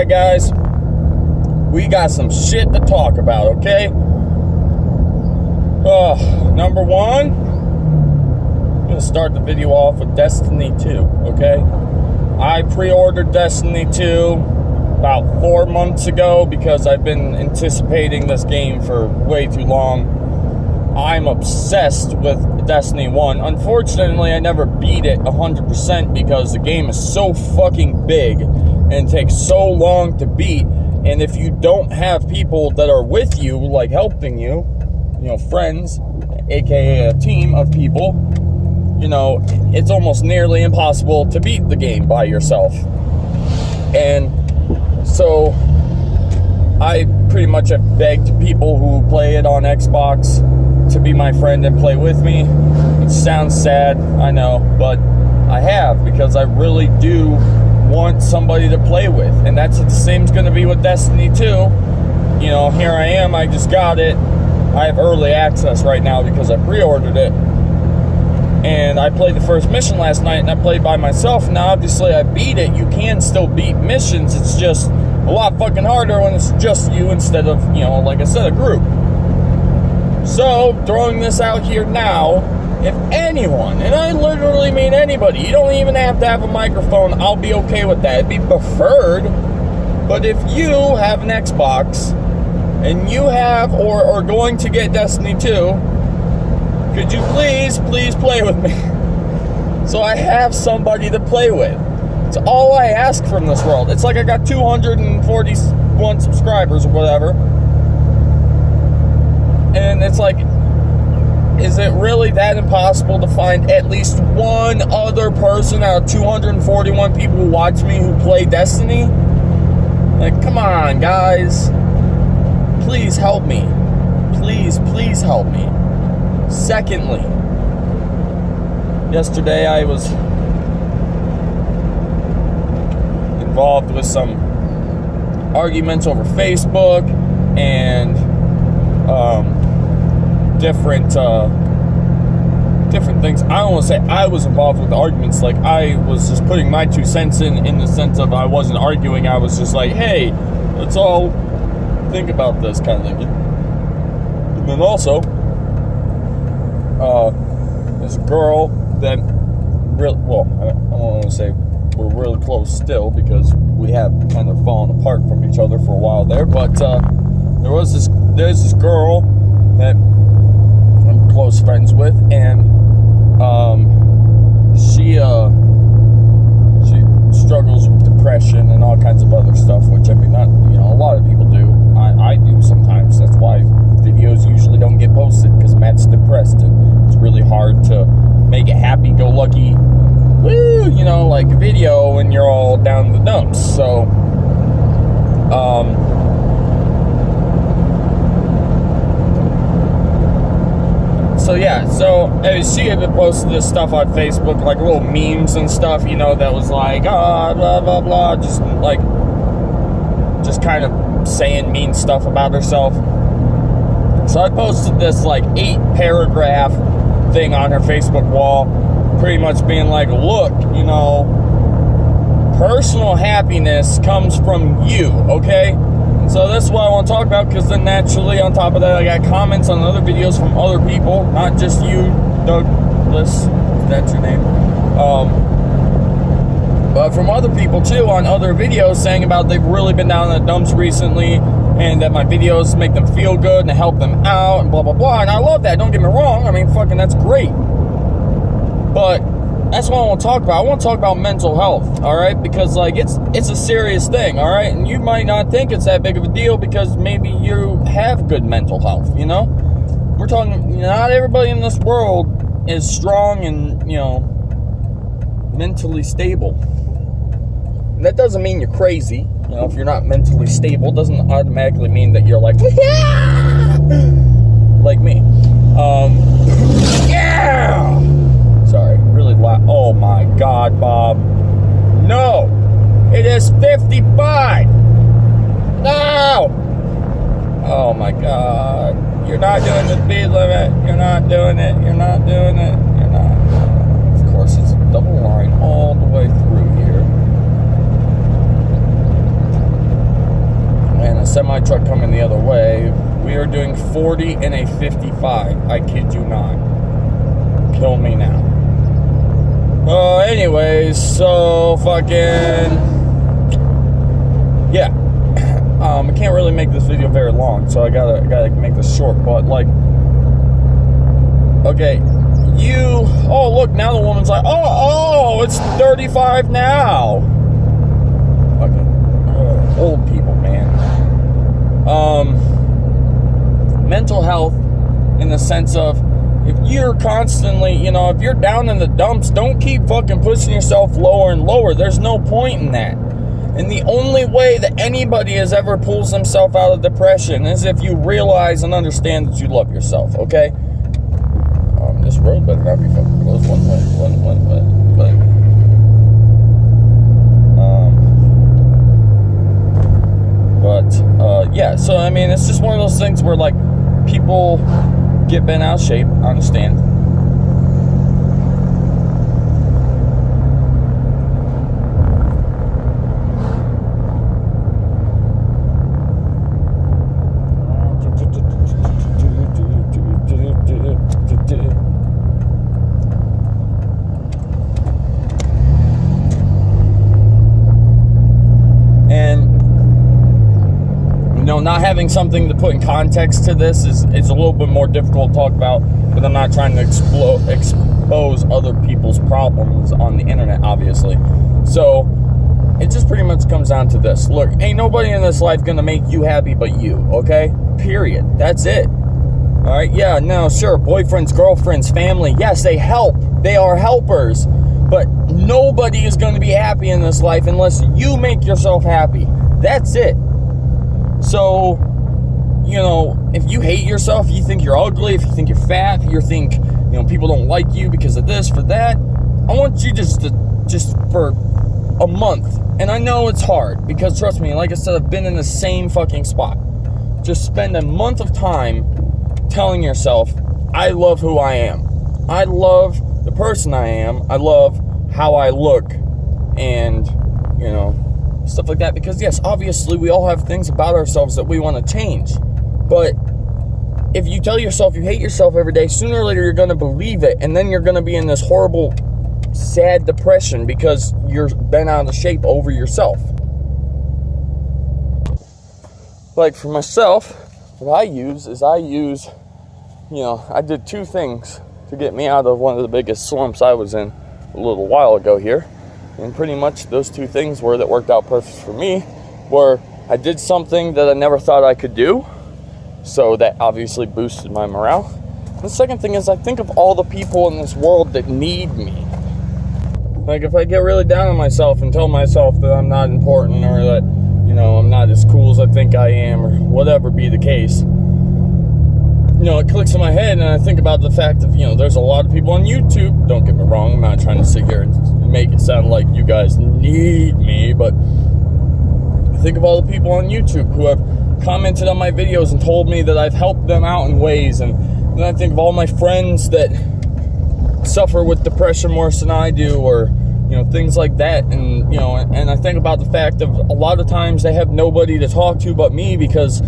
Alright, guys. We got some shit to talk about, okay? Number one, I'm going to start the video off with Destiny 2, okay? I pre-ordered Destiny 2 about 4 months ago because I've been anticipating this game for way too long. I'm obsessed with Destiny 1. Unfortunately, I never beat it 100% because the game is so fucking big and takes so long to beat. And if you don't have people that are with you, like helping you, friends, aka a team of people, it's almost nearly impossible to beat the game by yourself. And so I pretty much have begged people who play it on Xbox to be my friend and play with me. It sounds sad, I know, but I have, because I really do want somebody to play with. And that's the same's going to be with Destiny 2. Here I am, I just got it. I have early access right now because I pre-ordered it. And I played the first mission last night, and I played by myself. Now, obviously, I beat it. You can still beat missions. It's just a lot fucking harder when it's just you instead of, like I said, a group. So, throwing this out here now, if anyone, and I literally mean anybody, you don't even have to have a microphone, I'll be okay with that. It'd be preferred. But if you have an Xbox, and you have, or are going to get Destiny 2, could you please play with me? So I have somebody to play with. It's all I ask from this world. It's like I got 241 subscribers or whatever. And it's like, is it really that impossible to find at least one other person out of 241 people who watch me who play Destiny? Like, come on, guys. Please help me. Please help me. Secondly, yesterday I was involved with some arguments over Facebook and different things. I don't want to say I was involved with the arguments. Like, I was just putting my 2 cents in the sense of I wasn't arguing. I was just like, hey, let's all think about this kind of thing. And then also, there's a girl that I don't want to say we're really close still because we have kind of fallen apart from each other for a while there, but there's this girl that I'm close friends with, and she struggles with depression and all kinds of other stuff, which a lot of people do. I do sometimes. That's why videos usually don't get posted, because Matt's depressed and it's really hard to make a happy-go-lucky like video when you're all down in the dumps. So she had been posting this stuff on Facebook, like little memes and stuff, that was like, blah, blah, blah, just kind of saying mean stuff about herself. So I posted this, 8-paragraph thing on her Facebook wall, pretty much being like, look, personal happiness comes from you, okay? So that's what I want to talk about, because then naturally, on top of that, I got comments on other videos from other people, not just you, Douglas, if that's your name, but from other people too on other videos saying about they've really been down in the dumps recently, and that my videos make them feel good and help them out, and blah, blah, blah, and I love that, don't get me wrong, that's great, but that's what I want to talk about. I want to talk about mental health, alright? Because, it's a serious thing, alright? And you might not think it's that big of a deal because maybe you have good mental health, We're talking, not everybody in this world is strong and, mentally stable. And that doesn't mean you're crazy. If you're not mentally stable, doesn't automatically mean that you're like, like me. Yeah! Sorry, really loud. Oh my God, Bob. No! It is 55! No! Oh my God. You're not doing the speed limit. You're not doing it. You're not doing it. You're not. Of course, it's a double line all the way through here. We are doing 40 and a 55. I kid you not. Kill me now. Anyways, so fucking... Yeah. I can't really make this video very long, so I gotta make this short, but like... Okay, oh look, now the woman's like, oh, it's 35 now. Okay, old people, man. Mental health, in the sense of, if you're constantly, if you're down in the dumps, don't keep fucking pushing yourself lower and lower. There's no point in that. And the only way that anybody has ever pulls themselves out of depression is if you realize and understand that you love yourself, okay? This road better not be fucking closed. One way. Yeah, so I mean, it's just one of those things where like people get bent out of shape, I understand. Not having something to put in context to this is a little bit more difficult to talk about, but I'm not trying to expose other people's problems on the internet, obviously. So it just pretty much comes down to this. Look, ain't nobody in this life gonna make you happy but you, okay? Period. That's it. All right? Yeah, no, sure, boyfriends, girlfriends, family, yes, they help. They are helpers. But nobody is gonna be happy in this life unless you make yourself happy. That's it. So, if you hate yourself, if you think you're ugly, if you think you're fat, if you think, people don't like you because of this, for that, I want you just for a month, and I know it's hard, because trust me, like I said, I've been in the same fucking spot. Just spend a month of time telling yourself, I love who I am. I love the person I am. I love how I look, and, stuff like that, because yes, obviously we all have things about ourselves that we want to change, but if you tell yourself you hate yourself every day, sooner or later you're going to believe it, and then you're going to be in this horrible, sad depression because you're bent out of shape over yourself. Like for myself, what I use, I did two things to get me out of one of the biggest slumps I was in a little while ago here. And pretty much those two things that worked out perfect for me were, I did something that I never thought I could do, so that obviously boosted my morale. And the second thing is, I think of all the people in this world that need me. Like if I get really down on myself and tell myself that I'm not important, or that, I'm not as cool as I think I am, or whatever be the case, it clicks in my head, and I think about the fact of, there's a lot of people on YouTube. Don't get me wrong, I'm not trying to sit here and make it sound like you guys need me, but I think of all the people on YouTube who have commented on my videos and told me that I've helped them out in ways, and then I think of all my friends that suffer with depression worse than I do, or things like that, and and I think about the fact of a lot of times they have nobody to talk to but me, because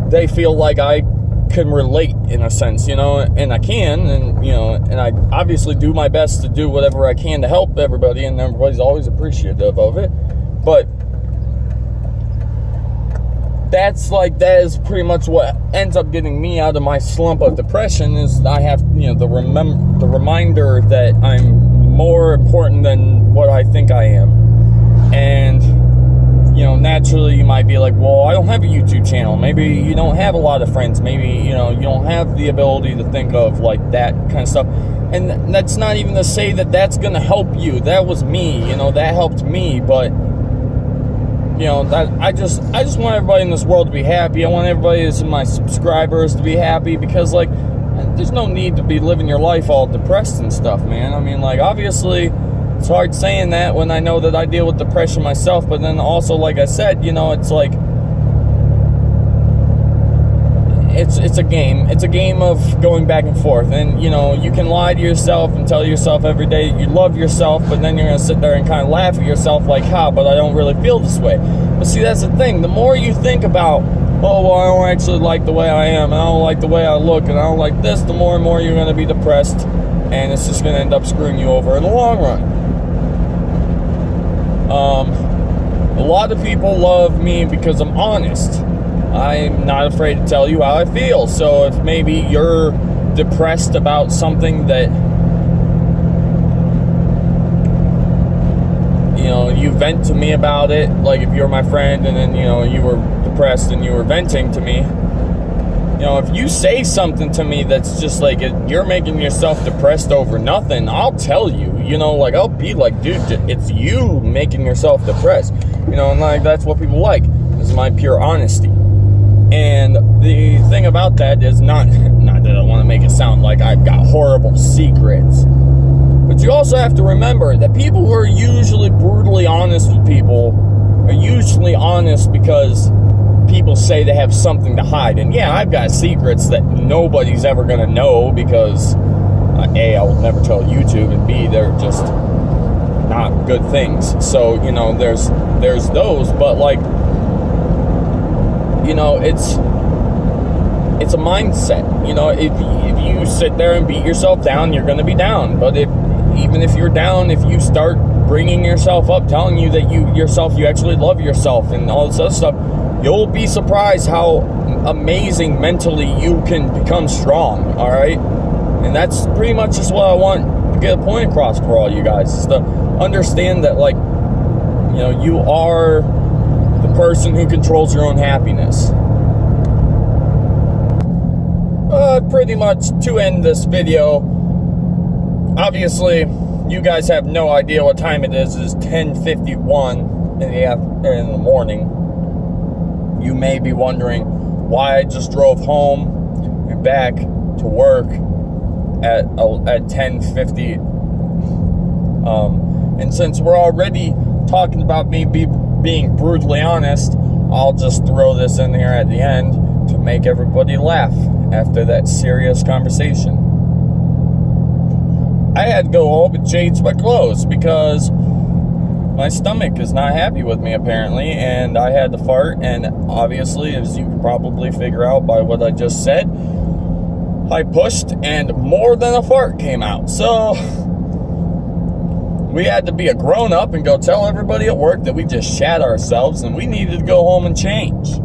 they feel like I can relate in a sense, and I can, and and I obviously do my best to do whatever I can to help everybody, and everybody's always appreciative of it. But that is pretty much what ends up getting me out of my slump of depression, is I have the reminder that I'm more important than what I think I am. And naturally you might be like, well, I don't have a YouTube channel. Maybe you don't have a lot of friends. Maybe, you don't have the ability to think of like that kind of stuff. And that's not even to say that that's going to help you. That was me, that helped me. But, that I just want everybody in this world to be happy. I want everybody that's my subscribers to be happy, because like, there's no need to be living your life all depressed and stuff, man. I mean, like, obviously, it's hard saying that when I know that I deal with depression myself, but then also, like I said, it's like, it's a game. It's a game of going back and forth, and you can lie to yourself and tell yourself every day you love yourself, but then you're gonna sit there and kind of laugh at yourself like, but I don't really feel this way. But see, that's the thing. The more you think about oh, well, I don't actually like the way I am, and I don't like the way I look, and I don't like this, the more and more you're going to be depressed, and it's just going to end up screwing you over in the long run. A lot of people love me because I'm honest. I'm not afraid to tell you how I feel. So if maybe you're depressed about something that, you know, you vent to me about it, like if you're my friend and then, you know, you were depressed and you were venting to me, you know, if you say something to me that's just like, you're making yourself depressed over nothing, I'll tell you, you know, like, I'll be like, dude, it's you making yourself depressed, you know, and like, that's what people like. This is my pure honesty. And the thing about that is not that I want to make it sound like I've got horrible secrets, but you also have to remember that people who are usually brutally honest with people are usually honest because people say they have something to hide. And yeah, I've got secrets that nobody's ever going to know because A, I will never tell YouTube, and B, they're just not good things. So, you know, there's those, but like, you know, it's a mindset. You know, if you sit there and beat yourself down, you're going to be down. But even if you're down, if you start bringing yourself up, telling you that you actually love yourself and all this other stuff, you'll be surprised how amazing mentally you can become strong. All right, and that's pretty much just what I want to get a point across for all you guys, is to understand that, like, you know, you are the person who controls your own happiness. Pretty much to end this video, obviously you guys have no idea what time it is. It's 10:51 in the morning. You may be wondering why I just drove home and back to work at 10:50. And since we're already talking about me being brutally honest, I'll just throw this in here at the end to make everybody laugh after that serious conversation. I had to go home and change my clothes because my stomach is not happy with me, apparently, and I had to fart, and obviously, as you can probably figure out by what I just said, I pushed and more than a fart came out. So we had to be a grown-up and go tell everybody at work that we just shat ourselves and we needed to go home and change.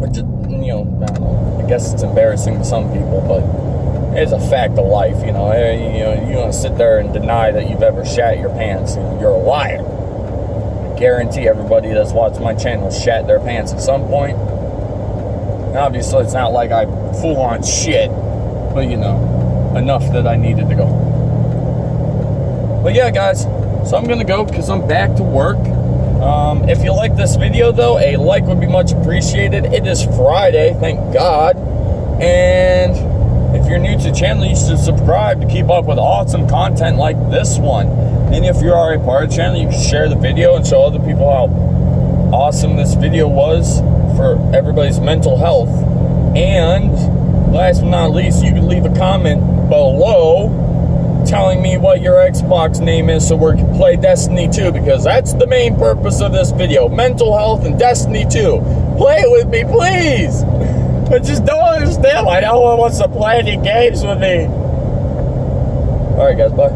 Which, you know, I don't know, I guess it's embarrassing to some people, but it's a fact of life. You know, you want to sit there and deny that you've ever shat your pants, you know, you're a liar. I guarantee everybody that's watched my channel shat their pants at some point. And obviously, it's not like I full-on shit, but, you know, enough that I needed to go. But yeah, guys, so I'm gonna go because I'm back to work. If you like this video, though, a like would be much appreciated. It is Friday, thank God. And if you're new to the channel, you should subscribe to keep up with awesome content like this one. And if you're already part of the channel, you can share the video and show other people how awesome this video was for everybody's mental health. And last but not least, you can leave a comment below telling me what your Xbox name is so we can play Destiny 2, because that's the main purpose of this video. Mental health and Destiny 2. Play it with me, please. I just don't understand why no one wants to play any games with me. Alright, guys, bye.